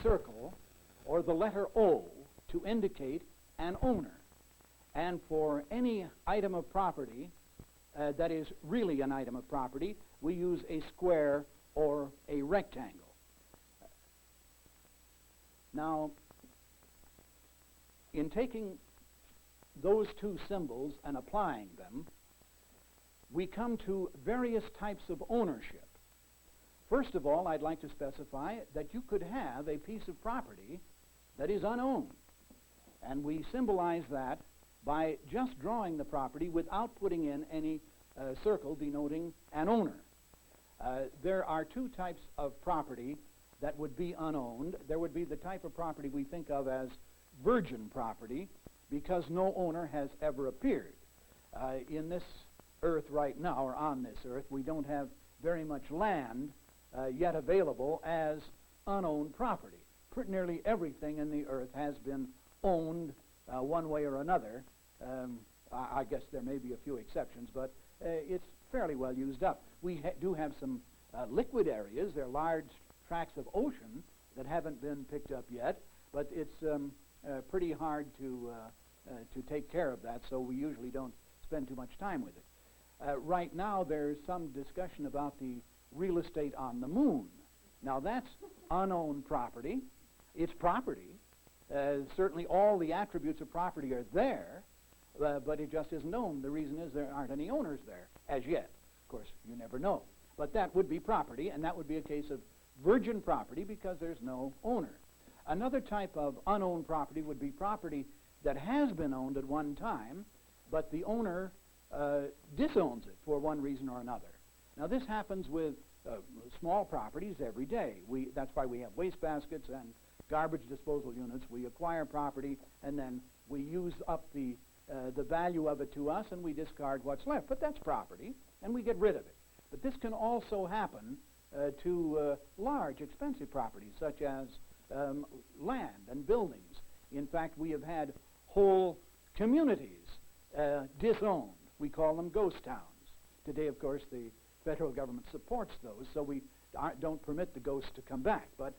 circle or the letter O to indicate an owner. And for any item of property that is really an item of property, we use a square or a rectangle. Now, in taking those two symbols and applying them, we come to various types of ownership. First of all, I'd like to specify that you could have a piece of property that is unowned, and we symbolize that by just drawing the property without putting in any circle denoting an owner. There are two types of property that would be unowned. There would be the type of property we think of as virgin property, because no owner has ever appeared. In this earth right now, or on this earth, we don't have very much land yet available as unowned property. Nearly everything in the earth has been owned one way or another. I guess there may be a few exceptions, but it's fairly well used up. We do have some liquid areas. There are large tracts of ocean that haven't been picked up yet, but it's pretty hard to take care of that, so we usually don't spend too much time with it. Right now, there's some discussion about the real estate on the moon. Now, that's unowned property. It's property. Certainly all the attributes of property are there, but it just isn't owned. The reason is there aren't any owners there as yet. Of course, you never know. But that would be property, and that would be a case of virgin property because there's no owner. Another type of unowned property would be property that has been owned at one time, but the owner disowns it for one reason or another. Now, this happens with small properties every day. That's why we have waste baskets and garbage disposal units. We acquire property, and then we use up the value of it to us, and we discard what's left. But that's property, and we get rid of it. But this can also happen to large, expensive properties, such as land and buildings. In fact, we have had whole communities disowned. We call them ghost towns. Today, of course, the federal government supports those, so we don't permit the ghosts to come back. But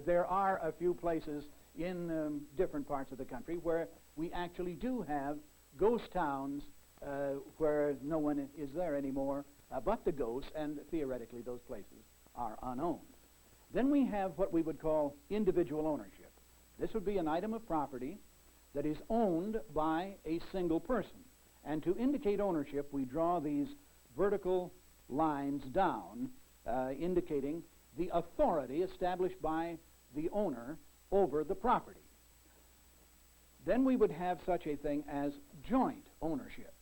there are a few places in different parts of the country where we actually do have ghost towns where no one is there anymore but the ghosts, and theoretically those places are unowned. Then we have what we would call individual ownership. This would be an item of property that is owned by a single person. And to indicate ownership, we draw these vertical lines down indicating the authority established by the owner over the property. Then we would have such a thing as joint ownership.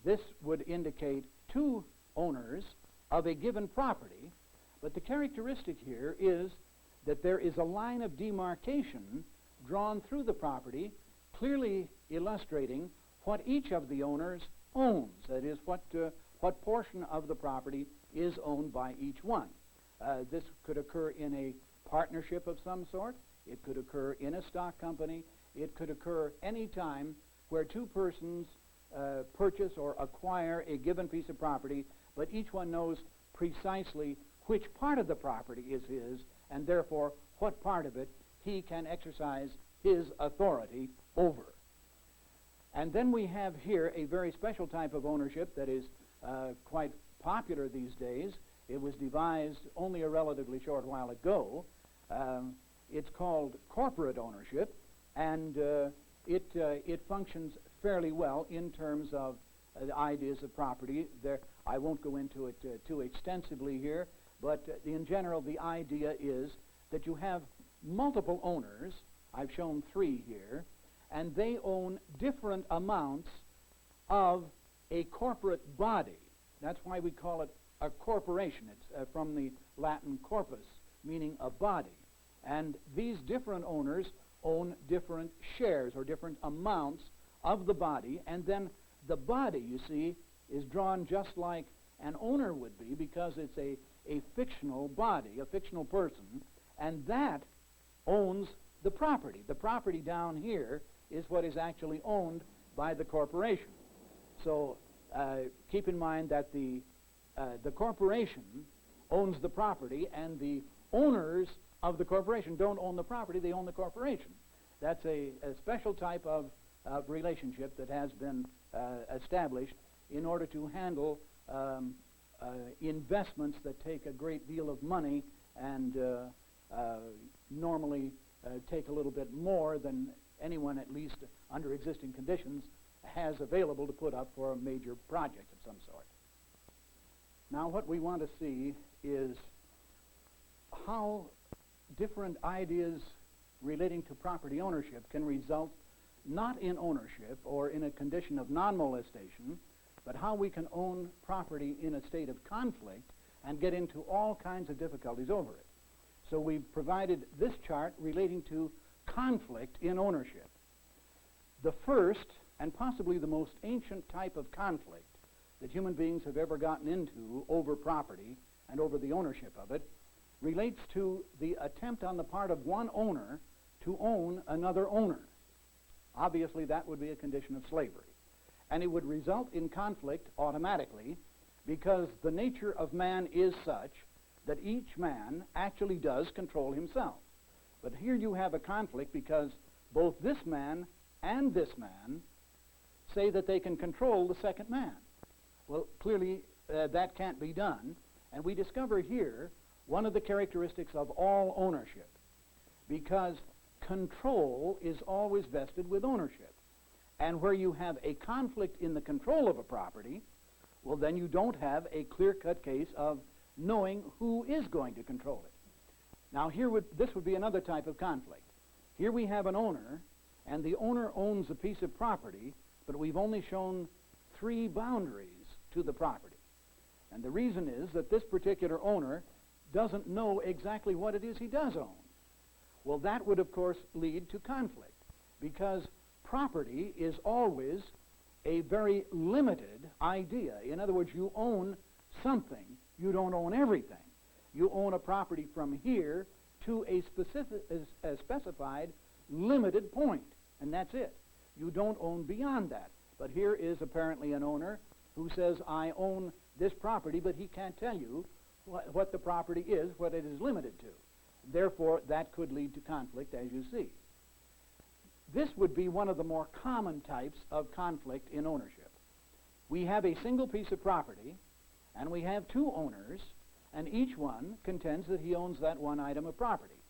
This would indicate two owners of a given property, but the characteristic here is that there is a line of demarcation drawn through the property, clearly illustrating what each of the owners owns. That is, what portion of the property is owned by each one. This could occur in a partnership of some sort. It could occur in a stock company. It could occur any time where two persons purchase or acquire a given piece of property, but each one knows precisely which part of the property is his, and therefore what part of it he can exercise his authority over. And then we have here a very special type of ownership that is quite popular these days. It was devised only a relatively short while ago. It's called corporate ownership, and it functions fairly well in terms of the ideas of property. I won't go into it too extensively here, but in general the idea is that you have multiple owners. I've shown three here, and they own different amounts of a corporate body. That's why we call it a corporation. It's from the Latin corpus, meaning a body. And these different owners own different shares or different amounts of the body, and then the body, you see, is drawn just like an owner would be, because it's a fictional body, a fictional person, and that owns the property. The property down here is what is actually owned by the corporation. So keep in mind that the corporation owns the property, and the owners of the corporation don't own the property, they own the corporation. That's a special type of relationship that has been established in order to handle investments that take a great deal of money and normally take a little bit more than anyone, at least under existing conditions, has available to put up for a major project of some sort. Now, what we want to see is how different ideas relating to property ownership can result not in ownership or in a condition of non-molestation, but how we can own property in a state of conflict and get into all kinds of difficulties over it. So we've provided this chart relating to conflict in ownership. The first and possibly the most ancient type of conflict that human beings have ever gotten into over property and over the ownership of it relates to the attempt on the part of one owner to own another owner. Obviously, that would be a condition of slavery. And it would result in conflict automatically because the nature of man is such that each man actually does control himself. But here you have a conflict because both this man and this man say that they can control the second man. Well, clearly that can't be done, and we discover here one of the characteristics of all ownership, because control is always vested with ownership. And where you have a conflict in the control of a property, well, then you don't have a clear-cut case of knowing who is going to control it. Now, this would be another type of conflict. Here we have an owner, and the owner owns a piece of property, but we've only shown 3 boundaries to the property. And the reason is that this particular owner doesn't know exactly what it is he does own. Well, that would, of course, lead to conflict, because property is always a very limited idea. In other words, you own something. You don't own everything. You own a property from here to a specified limited point, and that's it. You don't own beyond that. But here is apparently an owner who says, I own this property, but he can't tell you what the property is, what it is limited to. Therefore, that could lead to conflict, as you see. This would be one of the more common types of conflict in ownership. We have a single piece of property, and we have 2 owners, and each one contends that he owns that one item of property.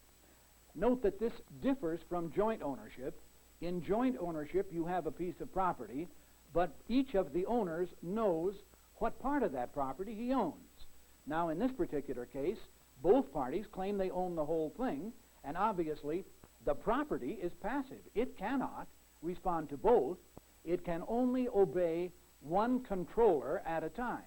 Note that this differs from joint ownership. In joint ownership, you have a piece of property, but each of the owners knows what part of that property he owns. Now, in this particular case, both parties claim they own the whole thing, and obviously the property is passive. It cannot respond to both. It can only obey one controller at a time.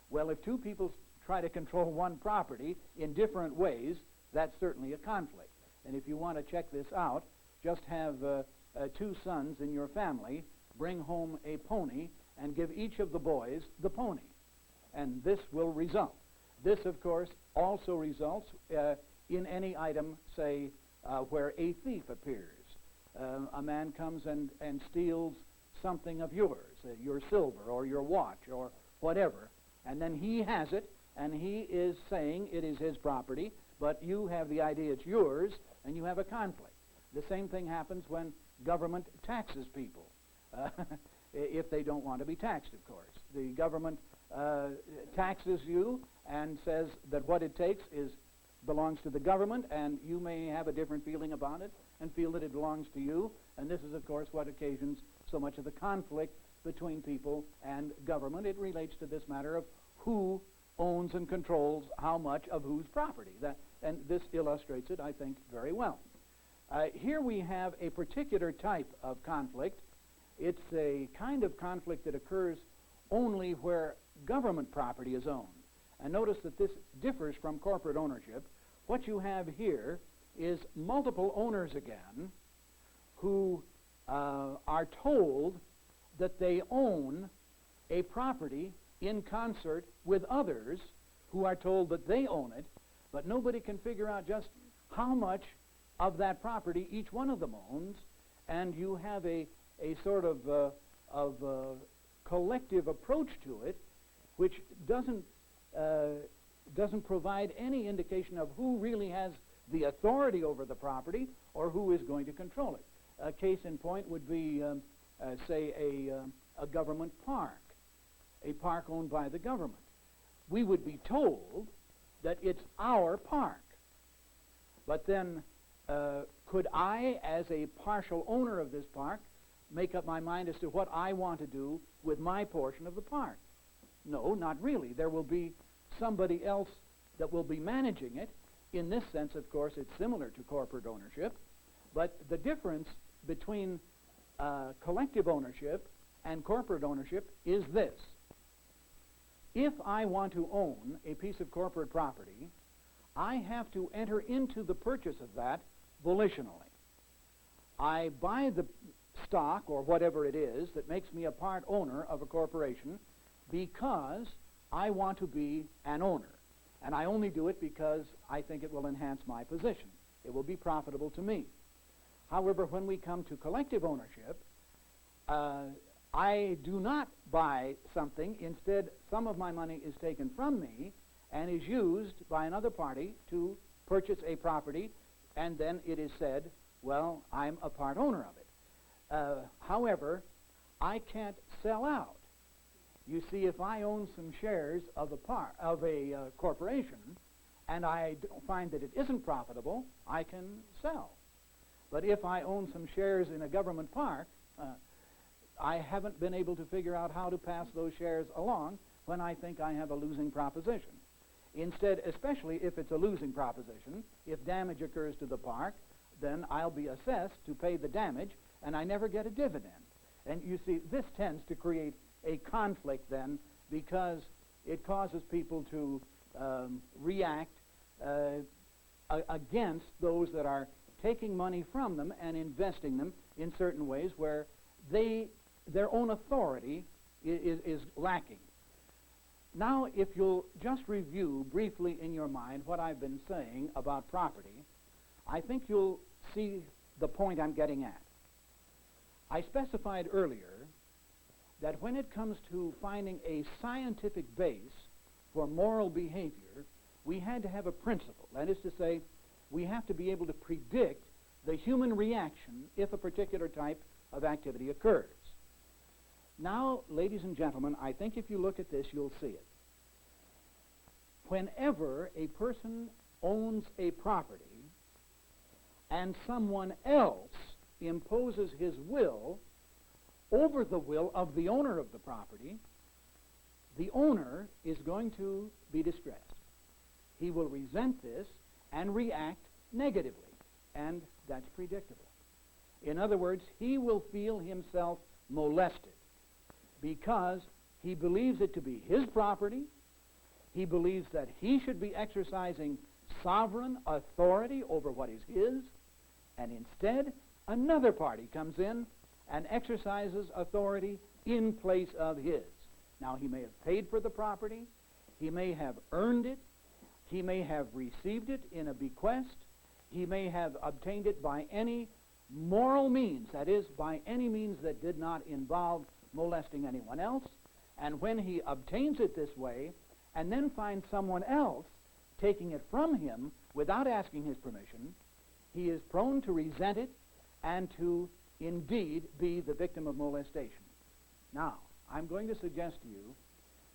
Well, if 2 people try to control one property in different ways, that's certainly a conflict. And if you want to check this out, just have 2 sons in your family bring home a pony and give each of the boys the pony. And this will result. This, of course, also results in any item, say, where a thief appears. A man comes and steals something of yours, your silver or your watch or whatever, and then he has it, and he is saying it is his property, but you have the idea it's yours, and you have a conflict. The same thing happens when government taxes people, if they don't want to be taxed, of course. The government taxes you and says that what it takes belongs to the government, and you may have a different feeling about it and feel that it belongs to you, and this is, of course, what occasions so much of the conflict between people and government. It relates to this matter of who owns and controls how much of whose property. And this illustrates it, I think, very well. Here we have a particular type of conflict. It's a kind of conflict that occurs only where government property is owned. And notice that this differs from corporate ownership. What you have here is multiple owners again who are told that they own a property in concert with others who are told that they own it, but nobody can figure out just how much of that property each one of them owns, and you have a sort of collective approach to it, which doesn't provide any indication of who really has the authority over the property or who is going to control it. A case in point would be, say, a government park, a park owned by the government. We would be told that it's our park. But then could I, as a partial owner of this park, make up my mind as to what I want to do with my portion of the park? No, not really. There will be somebody else that will be managing it. In this sense, of course, it's similar to corporate ownership. But the difference between collective ownership and corporate ownership is this. If I want to own a piece of corporate property, I have to enter into the purchase of that volitionally. I buy the stock or whatever it is that makes me a part owner of a corporation because I want to be an owner. And I only do it because I think it will enhance my position. It will be profitable to me. However, when we come to collective ownership, I do not buy something. Instead, some of my money is taken from me and is used by another party to purchase a property, and then it is said, well, I'm a part owner of it. However, I can't sell out. You see, if I own some shares of a corporation and I find that it isn't profitable, I can sell. But if I own some shares in a government park, I haven't been able to figure out how to pass those shares along when I think I have a losing proposition. Instead, especially if it's a losing proposition, if damage occurs to the park, then I'll be assessed to pay the damage, and I never get a dividend. And you see, this tends to create a conflict then, because it causes people to react against those that are taking money from them and investing them in certain ways where their own authority is lacking. Now, if you'll just review briefly in your mind what I've been saying about property, I think you'll see the point I'm getting at. I specified earlier that when it comes to finding a scientific base for moral behavior, we had to have a principle. That is to say, we have to be able to predict the human reaction if a particular type of activity occurs. Now, ladies and gentlemen, I think if you look at this, you'll see it. Whenever a person owns a property and someone else imposes his will over the will of the owner of the property, the owner is going to be distressed. He will resent this and react negatively, and that's predictable. In other words, he will feel himself molested because he believes it to be his property. He believes that he should be exercising sovereign authority over what is his, and instead another party comes in and exercises authority in place of his. Now, he may have paid for the property, he may have earned it, he may have received it in a bequest, he may have obtained it by any moral means, that is, by any means that did not involve molesting anyone else, and when he obtains it this way, and then finds someone else taking it from him without asking his permission, he is prone to resent it and to indeed be the victim of molestation. Now, I'm going to suggest to you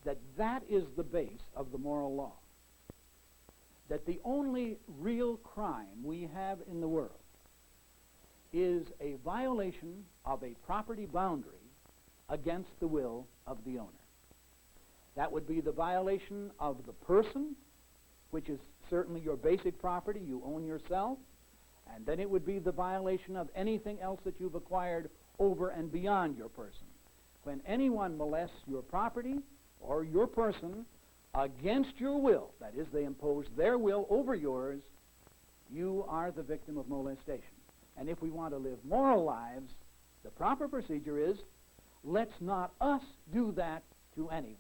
that that is the base of the moral law. That the only real crime we have in the world is a violation of a property boundary against the will of the owner. That would be the violation of the person, which is certainly your basic property you own yourself, and then it would be the violation of anything else that you've acquired over and beyond your person. When anyone molests your property or your person against your will, that is, they impose their will over yours, you are the victim of molestation. And if we want to live moral lives, the proper procedure is, let's not us do that to anyone.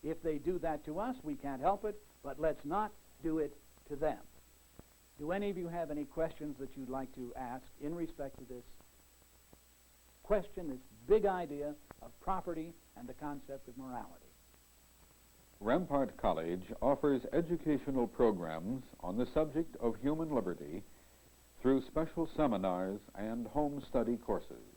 If they do that to us, we can't help it, but let's not do it to them. Do any of you have any questions that you'd like to ask in respect to this question, this big idea of property and the concept of morality? Rampart College offers educational programs on the subject of human liberty through special seminars and home study courses.